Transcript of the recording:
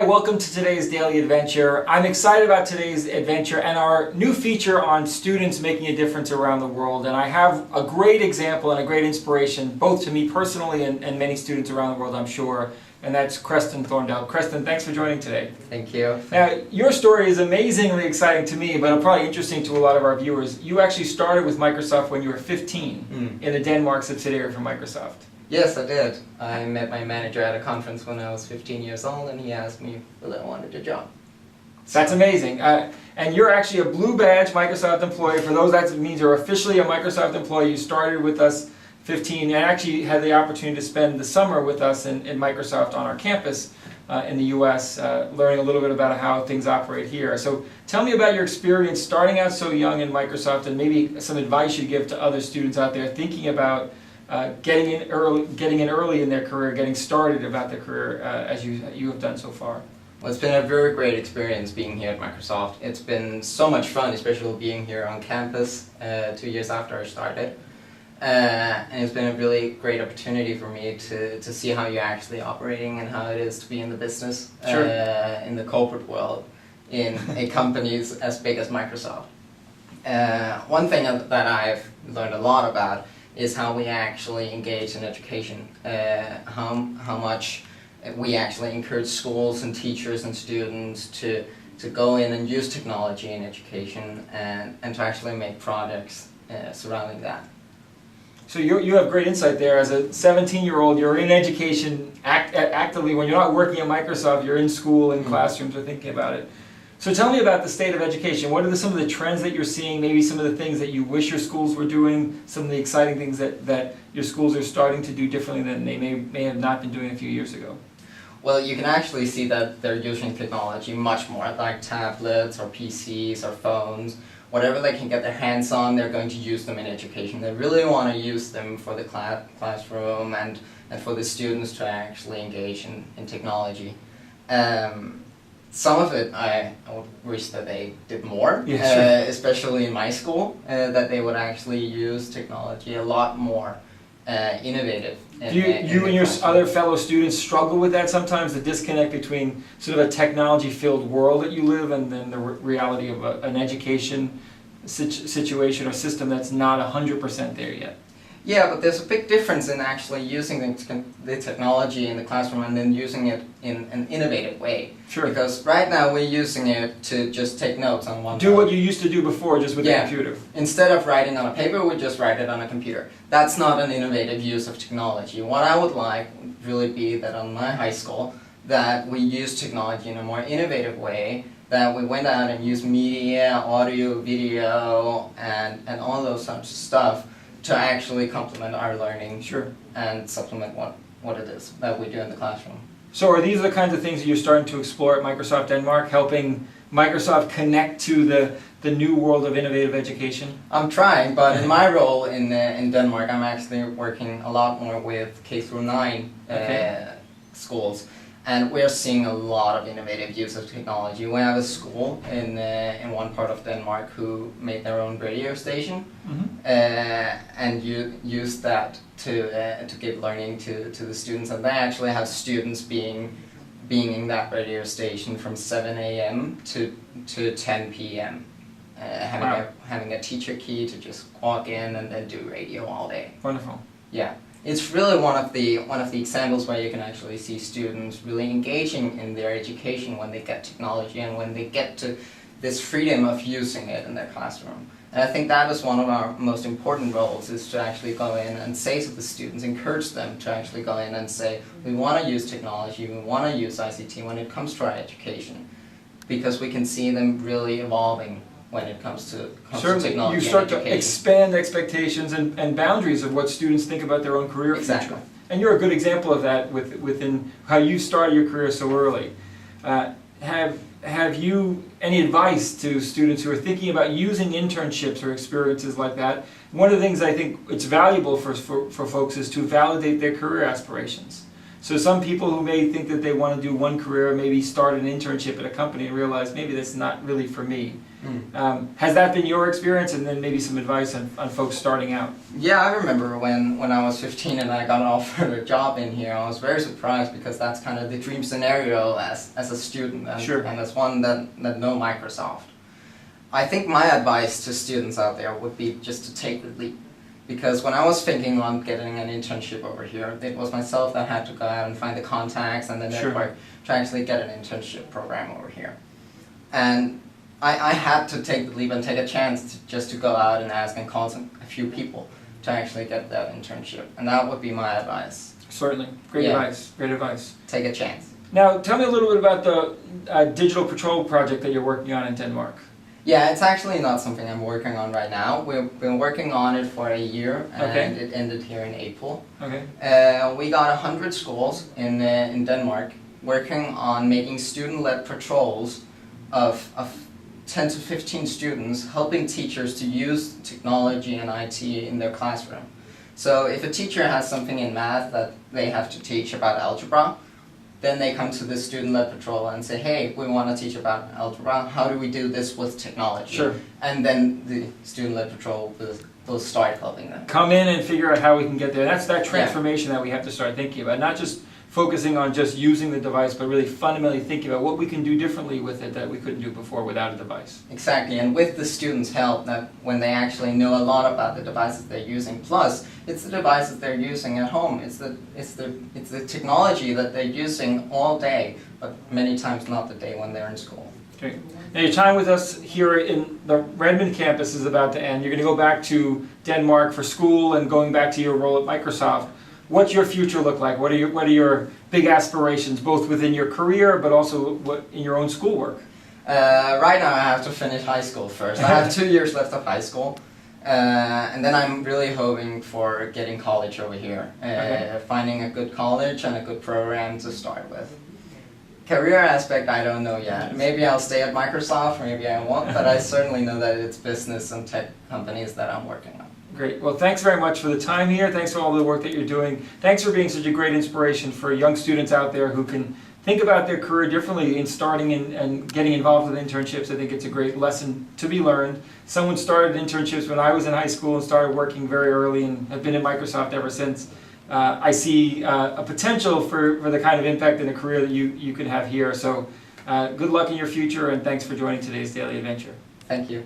Welcome to today's daily adventure. I'm excited about today's adventure and our new feature on students making a difference around the world. And I have a great example and a great inspiration, both to me personally and many students around the world, I'm sure. And that's Kresten Thorndell. Kresten, thanks for joining today. Thank you. Now, your story is amazingly exciting to me, but probably interesting to a lot of our viewers. You actually started with Microsoft when you were 15 in the Denmark subsidiary for Microsoft. Yes, I did. I met my manager at a conference when I was 15 years old, and he asked me whether I wanted a job. That's amazing. And you're actually a blue badge Microsoft employee. For those, that means you're officially a Microsoft employee. You started with us 15 and actually had the opportunity to spend the summer with us in Microsoft on our campus in the U.S., learning a little bit about how things operate here. So tell me about your experience starting out so young in Microsoft, and maybe some advice you give to other students out there thinking about getting in early in their career, getting started about their career as you have done so far. Well, it's been a very great experience being here at Microsoft. It's been so much fun, especially being here on campus 2 years after I started. And it's been a really great opportunity for me to see how you're actually operating and how it is to be in the business, in the corporate world, in a company as big as Microsoft. One thing that I've learned a lot about is how we actually engage in education, how much we actually encourage schools and teachers and students to go in and use technology in education and to actually make projects surrounding that. So you have great insight there. As a 17-year-old, you're in education actively. When you're not working at Microsoft, you're in school, in classrooms, or thinking about it. So tell me about the state of education. What are some of the trends that you're seeing, maybe some of the things that you wish your schools were doing, some of the exciting things that your schools are starting to do differently than they may have not been doing a few years ago? Well, you can actually see that they're using technology much more, like tablets or PCs or phones. Whatever they can get their hands on, they're going to use them in education. They really want to use them for the classroom and for the students to actually engage in technology. Some of it I would wish that they did more, especially in my school, that they would actually use technology a lot more innovative. Do you and your other fellow students struggle with that sometimes, the disconnect between sort of a technology-filled world that you live and then the reality of an education situation or system that's not 100% there yet? Yeah, but there's a big difference in actually using the technology in the classroom and then using it in an innovative way. Sure. Because right now we're using it to just take notes on one. Do what you used to do before, just with the computer. Instead of writing on a paper, we just write it on a computer. That's not an innovative use of technology. What I would like would really be that on my high school, that we use technology in a more innovative way, that we went out and used media, audio, video, and all those sorts of stuff to actually complement our learning and supplement what it is that we do in the classroom. So are these the kinds of things that you're starting to explore at Microsoft Denmark, helping Microsoft connect to the new world of innovative education? I'm trying, but in my role in Denmark, I'm actually working a lot more with K-9 schools. And we're seeing a lot of innovative use of technology. We have a school in one part of Denmark who made their own radio station, and used that to give learning to the students. And they actually have students being in that radio station from 7 a.m. to 10 p.m. Having a teacher key to just walk in and then do radio all day. Wonderful. Yeah. It's really one of the examples where you can actually see students really engaging in their education when they get technology and when they get to this freedom of using it in their classroom. And I think that is one of our most important roles, is to actually go in and say to the students, encourage them to actually go in and say, we want to use technology, we want to use ICT when it comes to our education, because we can see them really evolving when it comes to technology. You start to expand expectations and boundaries of what students think about their own career future. And you're a good example of that within how you started your career so early. Have you any advice to students who are thinking about using internships or experiences like that? One of the things I think it's valuable for folks is to validate their career aspirations. So some people who may think that they want to do one career maybe start an internship at a company and realize maybe that's not really for me. Has that been your experience, and then maybe some advice on folks starting out? Yeah, I remember when I was 15 and I got offered a job in here, I was very surprised because that's kind of the dream scenario as a student and, Sure. and as one that know Microsoft. I think my advice to students out there would be just to take the leap. Because when I was thinking on getting an internship over here, it was myself that had to go out and find the contacts and the Sure. network to actually get an internship program over here. And I had to take the leap and take a chance just to go out and ask and call a few people to actually get that internship. And that would be my advice. Certainly. Great Yeah. advice. Great advice. Take a chance. Now, tell me a little bit about the digital patrol project that you're working on in Denmark. Yeah, it's actually not something I'm working on right now. We've been working on it for a year, and Okay. it ended here in April. Okay. We got 100 schools in Denmark working on making student-led patrols of 10 to 15 students, helping teachers to use technology and IT in their classroom. So if a teacher has something in math that they have to teach about algebra, then they come to the student-led patrol and say, hey, we want to teach about algebra. How do we do this with technology? Sure. And then the student-led patrol will start helping them. Come in and figure out how we can get there. That's that transformation that we have to start thinking about. Not just focusing on just using the device, but really fundamentally thinking about what we can do differently with it that we couldn't do before without a device. Exactly, and with the students' help, that when they actually know a lot about the devices they're using, plus it's the devices they're using at home. It's the technology that they're using all day, but many times not the day when they're in school. Okay. Now your time with us here in the Redmond campus is about to end. You're going to go back to Denmark for school and going back to your role at Microsoft. What's your future look like? What are your big aspirations, both within your career, but also in your own schoolwork? Right now I have to finish high school first. I have 2 years left of high school. And then I'm really hoping for getting college over here. Finding a good college and a good program to start with. Career aspect, I don't know yet. Maybe I'll stay at Microsoft, maybe I won't, but I certainly know that it's business and tech companies that I'm working on. Great. Well, thanks very much for the time here. Thanks for all the work that you're doing. Thanks for being such a great inspiration for young students out there who can think about their career differently in starting and getting involved with internships. I think it's a great lesson to be learned. Someone started internships when I was in high school and started working very early and have been at Microsoft ever since. I see a potential for the kind of impact in a career that you can have here. So good luck in your future, and thanks for joining today's Daily Adventure. Thank you.